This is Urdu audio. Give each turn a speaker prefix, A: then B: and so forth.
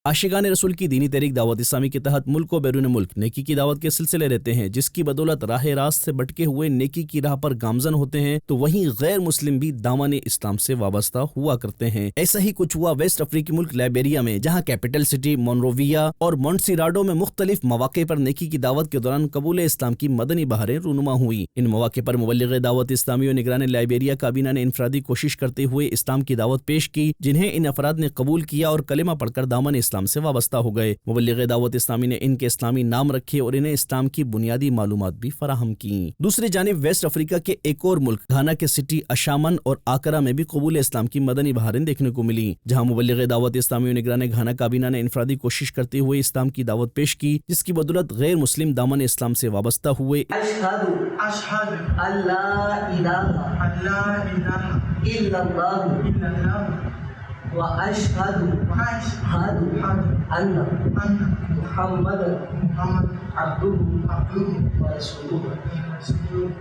A: عاشقان رسول کی دینی تحریک دعوت اسلامی کے تحت ملک و بیرون ملک نیکی کی دعوت کے سلسلے رہتے ہیں، جس کی بدولت راہ راست سے بھٹکے ہوئے نیکی کی راہ پر گامزن ہوتے ہیں، تو وہیں غیر مسلم بھی دامن اسلام سے وابستہ ہوا کرتے ہیں۔ ایسا ہی کچھ ہوا ویسٹ افریقی ملک لائبیریا میں، جہاں کیپٹل سٹی مونروویا اور مونٹسیراڈو میں مختلف مواقع پر نیکی کی دعوت کے دوران قبول اسلام کی مدنی بہاریں رونما ہوئی۔ ان مواقع پر مبلغ دعوت اسلامی و نگران لائبیریا کابینہ نے انفرادی کوشش کرتے ہوئے اسلام کی دعوت پیش کی، جنہیں ان افراد نے قبول کیا اور کلمہ پڑھ کر دامن اسلام سے وابستہ ہو گئے۔ مبلغ دعوت اسلامی نے ان کے اسلامی نام رکھے اور انہیں اسلام کی بنیادی معلومات بھی فراہم کی۔ دوسری جانب ویسٹ افریقہ کے ایک اور ملک گھانا کے سٹی اشامن اور آکرا میں بھی قبول اسلام کی مدنی بہاریں دیکھنے کو ملی، جہاں مبلغ دعوت اسلامی و نگران گھانا کابینہ نے انفرادی کوشش کرتے ہوئے اسلام کی دعوت پیش کی، جس کی بدولت غیر مسلم دامن اسلام سے وابستہ ہوئے۔
B: اشہد اللہ الہ الا اللہ واشہد ان محمد عبدہ ورسولہ۔